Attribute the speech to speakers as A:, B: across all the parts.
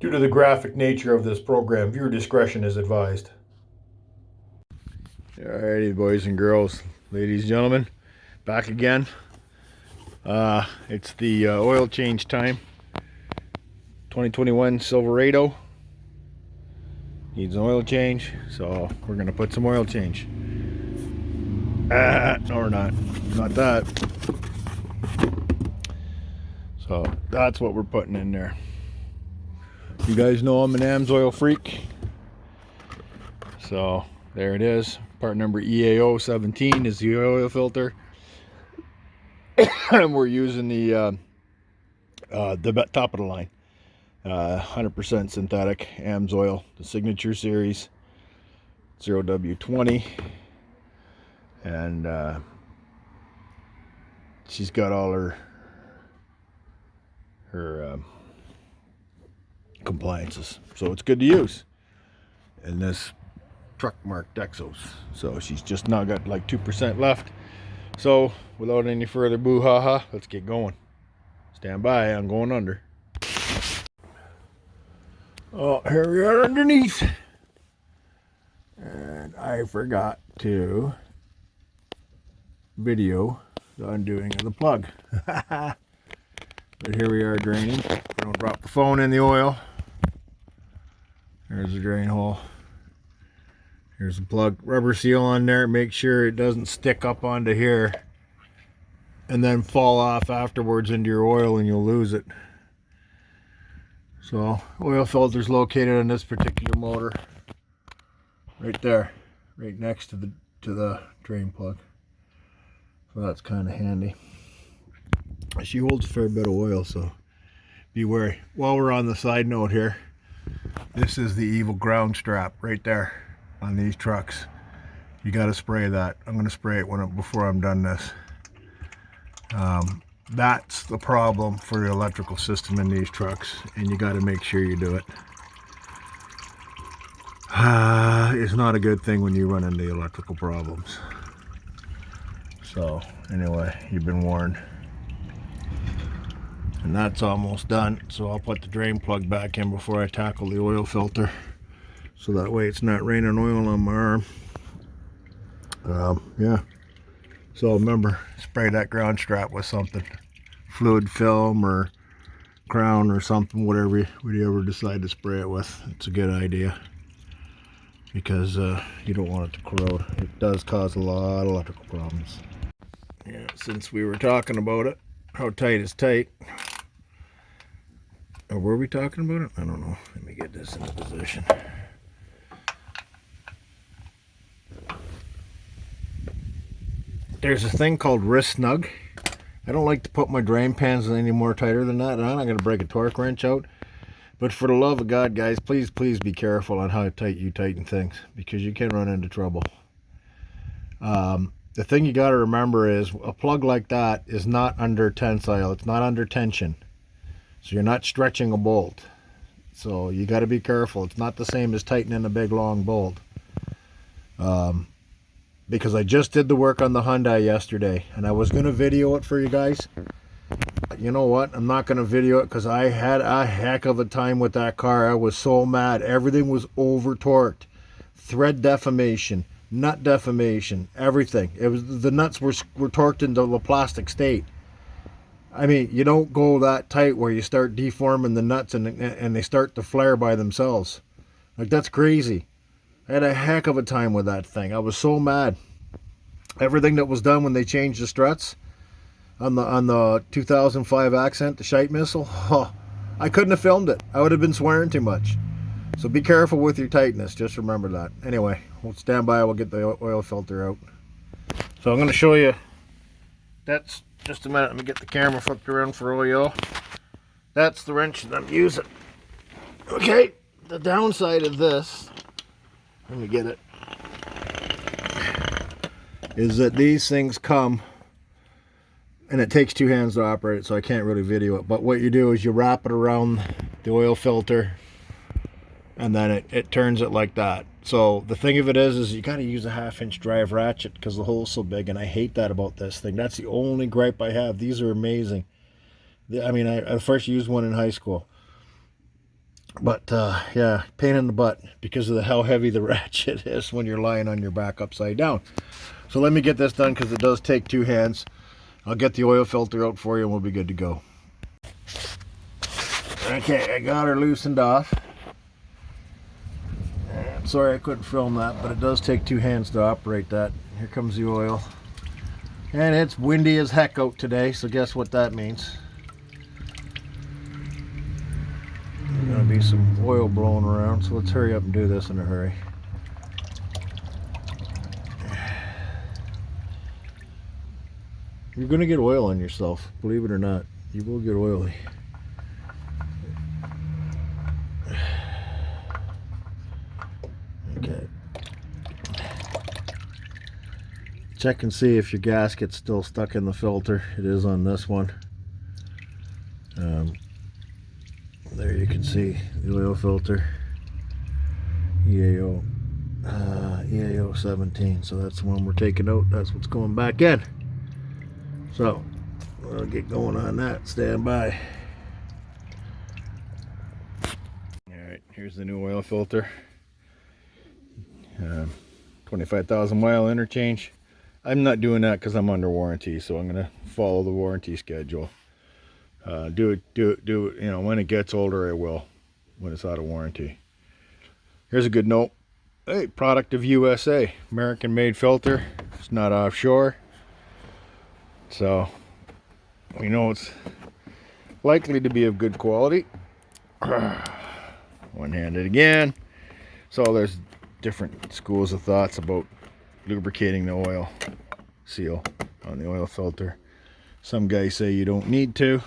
A: Due to the graphic nature of this program, viewer discretion is advised. Alrighty, boys and girls, ladies and gentlemen, back again. It's the oil change time. 2021 Silverado needs an oil change, so we're gonna put some oil change. No, we're not that. So that's what we're putting in there. You guys know I'm an AMSOIL freak, so there it is. Part number EAO 17 is the oil filter. And we're using the top of the line, 100% synthetic AMSOIL, the Signature Series 0W20, and she's got all her compliances, so it's good to use. And this truck marked Exos, so she's just now got like 2% left. So without any further boo-ha-ha, let's get going. Stand by, I'm going under. Oh, here we are underneath, and I forgot to video the undoing of the plug. But here we are draining. Don't drop the phone in the oil. There's the drain hole. Here's the plug, rubber seal on there. Make sure it doesn't stick up onto here and then fall off afterwards into your oil and you'll lose it. So oil filter's located on this particular motor right there, right next to the drain plug. So that's kind of handy. She holds a fair bit of oil, so be wary. While we're on the side note here, this is the evil ground strap right there on these trucks. You got to spray that. I'm going to spray it before I'm done this. That's the problem for the electrical system in these trucks, and you got to make sure you do it. It's not a good thing when you run into electrical problems. So anyway, you've been warned. And that's almost done, so I'll put the drain plug back in before I tackle the oil filter, so that way it's not raining oil on my arm. Yeah, so remember, spray that ground strap with something, fluid film or crown or something, whatever you ever decide to spray it with. It's a good idea, because you don't want it to corrode. It does cause a lot of electrical problems. Yeah, since we were talking about it, how tight is tight. Or were we talking about it? I don't know. Let me get this into position. There's a thing called wrist snug. I don't like to put my drain pans any more tighter than that, and I'm not going to break a torque wrench out. But for the love of God, guys, please be careful on how tight you tighten things, because you can run into trouble. The thing you got to remember is a plug like that is not under tensile. It's not under tension. So you're not stretching a bolt. So you got to be careful. It's not the same as tightening a big long bolt. Because I just did the work on the Hyundai yesterday, and I was going to video it for you guys. You know what? I'm not going to video it because I had a heck of a time with that car. I was so mad. Everything was over torqued. Thread deformation, nut deformation, everything. It was, the nuts were torqued into the plastic state. I mean, you don't go that tight where you start deforming the nuts and they start to flare by themselves. Like, that's crazy. I had a heck of a time with that thing. I was so mad. Everything that was done when they changed the struts on the 2005 Accent, the shite missile, oh, I couldn't have filmed it. I would have been swearing too much. So be careful with your tightness. Just remember that. Anyway, we'll stand by. We'll get the oil filter out. So I'm going to show you. That's just a minute. Let me get the camera flipped around for oil. That's the wrench that I'm using. Okay, the downside of this, let me get it, is that these things come, and it takes two hands to operate it, so I can't really video it. But what you do is you wrap it around the oil filter, and then it turns it like that. So the thing of it is you got to use a 1/2-inch drive ratchet because the hole's so big, and I hate that about this thing. That's the only gripe I have. These are amazing. I mean, I first used one in high school. But yeah, pain in the butt because of how heavy the ratchet is when you're lying on your back upside down. So let me get this done because it does take 2 hands. I'll get the oil filter out for you and we'll be good to go. Okay, I got her loosened off. Sorry I couldn't film that, but it does take 2 hands to operate that. Here comes the oil. And it's windy as heck out today, so guess what that means. There's gonna be some oil blowing around, so let's hurry up and do this in a hurry. You're gonna get oil on yourself, believe it or not. You will get oily. Okay. Check and see if your gasket's still stuck in the filter. It is on this one. There you can see the oil filter. EAO 17. So that's the one we're taking out. That's what's going back in. So we'll get going on that. Stand by. Alright, here's the new oil filter. 25,000 mile interchange. I'm not doing that because I'm under warranty, so I'm gonna follow the warranty schedule. Do it, you know, when it gets older I will, when it's out of warranty. Here's a good note. Hey, product of USA, American made filter. It's not offshore, so we know it's likely to be of good quality. One-handed again. So there's different schools of thoughts about lubricating the oil seal on the oil filter. Some guys say you don't need to.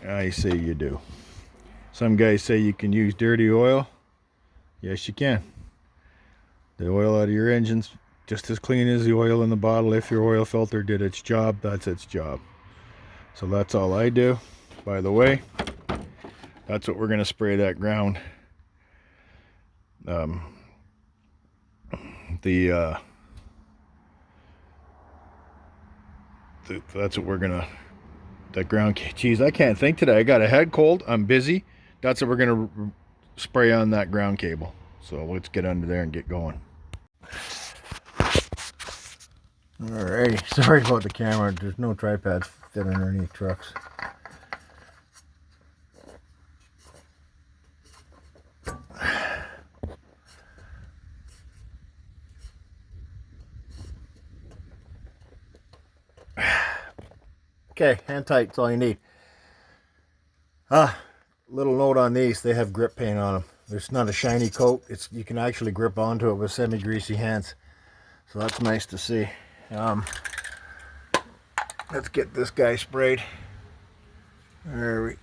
A: I say you do. Some guys say you can use dirty oil. Yes, you can. The oil out of your engine's just as clean as the oil in the bottle. If your oil filter did its job, that's its job. So that's all I do. By the way, that's what we're going to spray that ground. That's what we're gonna, that ground, geez, I can't think today. I got a head cold, I'm busy. That's what we're gonna spray on that ground cable. So let's get under there and get going. Alrighty, sorry about the camera. There's no tripods fit underneath trucks. Okay, hand tight, that's all you need. Little note on these, they have grip paint on them. There's not a shiny coat. You can actually grip onto it with semi-greasy hands. So that's nice to see. Let's get this guy sprayed. There we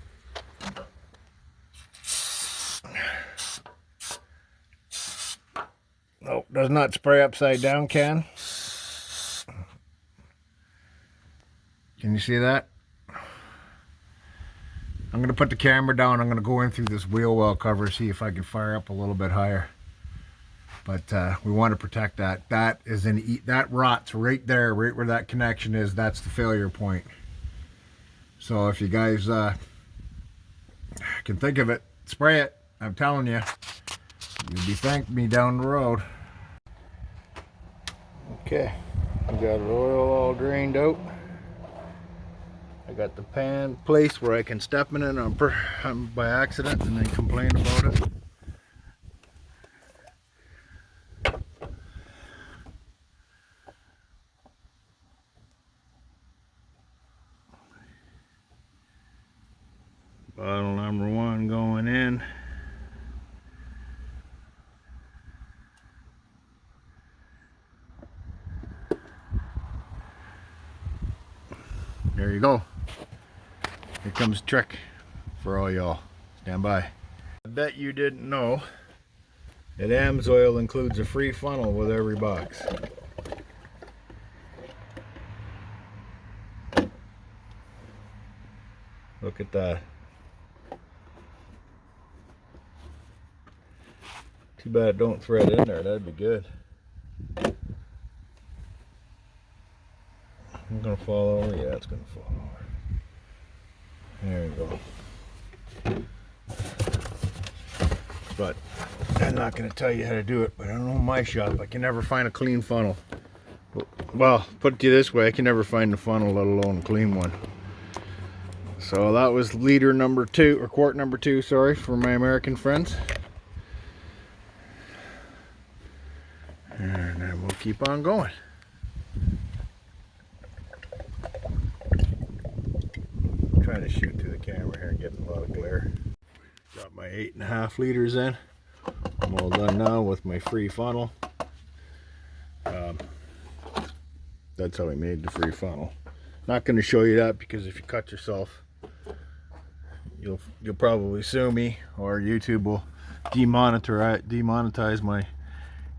A: Oh, does not spray upside down, Can you see that? I'm going to put the camera down. I'm going to go in through this wheel well cover, see if I can fire up a little bit higher. But we want to protect that. That is that rots right there, right where that connection is. That's the failure point. So if you guys can think of it, spray it. I'm telling you, you'll be thanking me down the road. Okay, we got the oil all drained out. I got the pan placed where I can step in it by accident and then complain about it. Bottle number 1 going in. There you go. Here comes the trick for all y'all. Stand by. I bet you didn't know that AMSOIL includes a free funnel with every box. Look at that. Too bad it don't thread in there. That'd be good. I'm gonna fall over. Yeah, it's gonna fall over. There you go. but I'm not going to tell you how to do it. But I don't know my shop. I can never find a clean funnel. Well, put it to you this way, I can never find a funnel, let alone a clean one. So that was liter number 2, or quart number 2, sorry, for my American friends. And then we'll keep on going. I'm trying to shoot through the camera here and getting a lot of glare. Got my 8.5 liters in. I'm all done now with my free funnel. That's how I made the free funnel. Not going to show you that because if you cut yourself, you'll probably sue me, or YouTube will demonetize my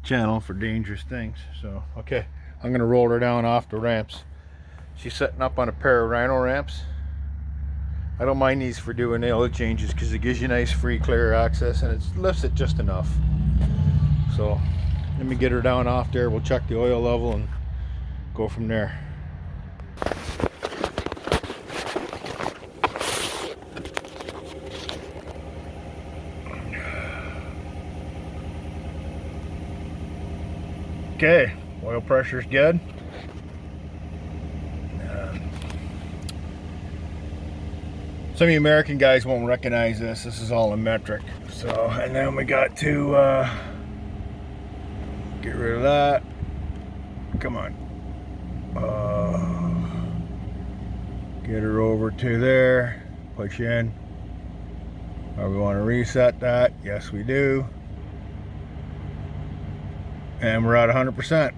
A: channel for dangerous things. So okay, I'm going to roll her down off the ramps. She's setting up on a pair of Rhino ramps. I don't mind these for doing oil changes because it gives you nice free clear access and it lifts it just enough. So let me get her down off there. We'll check the oil level and go from there. Okay, oil pressure's good. Some of you American guys won't recognize this. This is all in metric. So, and then we got to get rid of that. Come on. Get her over to there. Push in. We want to reset that. Yes, we do. And we're at 100%.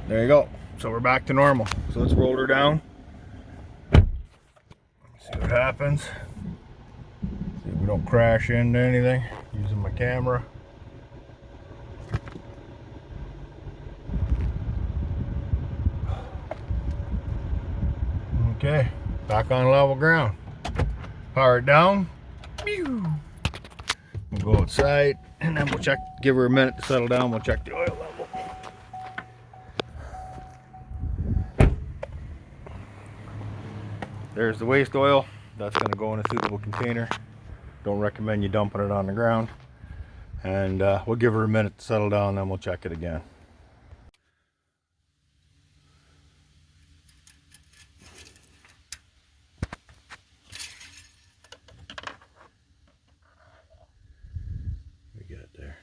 A: There you go. So we're back to normal. So let's roll her down. See what happens. See if we don't crash into anything using my camera. Okay, back on level ground. Power it down. We'll go outside and then we'll check, give her a minute to settle down. We'll check the oil level. There's the waste oil. That's going to go in a suitable container. Don't recommend you dumping it on the ground. And we'll give her a minute to settle down, then we'll check it again. We got there.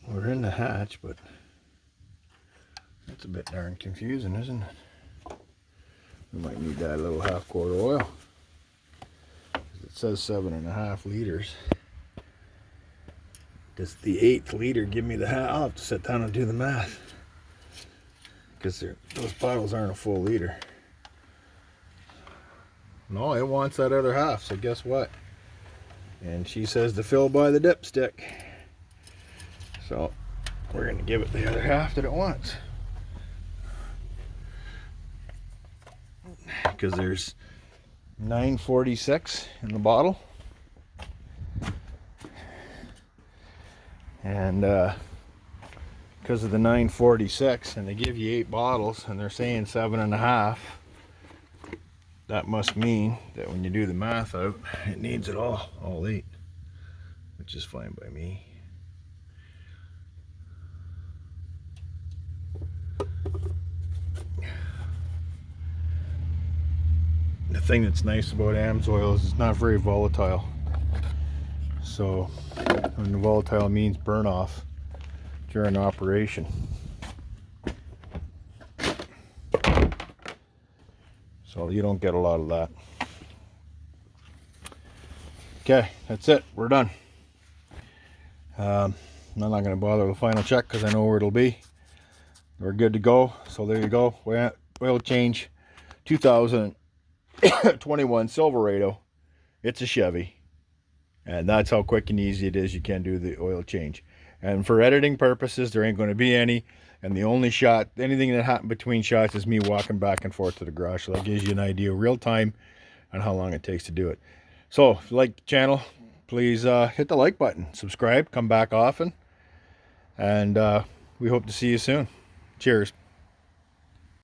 A: We're in the hatch, but that's a bit darn confusing, isn't it? We might need that little half quart of oil. It says 7.5 liters. Does the 8th liter give me the half? I'll have to sit down and do the math. Because those bottles aren't a full liter. No, it wants that other half, so guess what? And she says to fill by the dipstick. So we're going to give it the other half that it wants. Because there's 946 in the bottle. And because of the 946, and they give you 8 bottles and they're saying 7.5, that must mean that when you do the math out, it needs it all 8, which is fine by me. The thing that's nice about AMSOIL is it's not very volatile. So, when the volatile means burn off during operation. So you don't get a lot of that. Okay, that's it. We're done. I'm not going to bother with the final check because I know where it'll be. We're good to go. So there you go. Oil change 2021 Silverado. It's a Chevy. And that's how quick and easy it is. You can do the oil change. And for editing purposes, there ain't going to be any. And the only shot, anything that happened between shots is me walking back and forth to the garage. So that gives you an idea real time on how long it takes to do it. So if you like the channel, please hit the like button. Subscribe. Come back often. And we hope to see you soon. Cheers.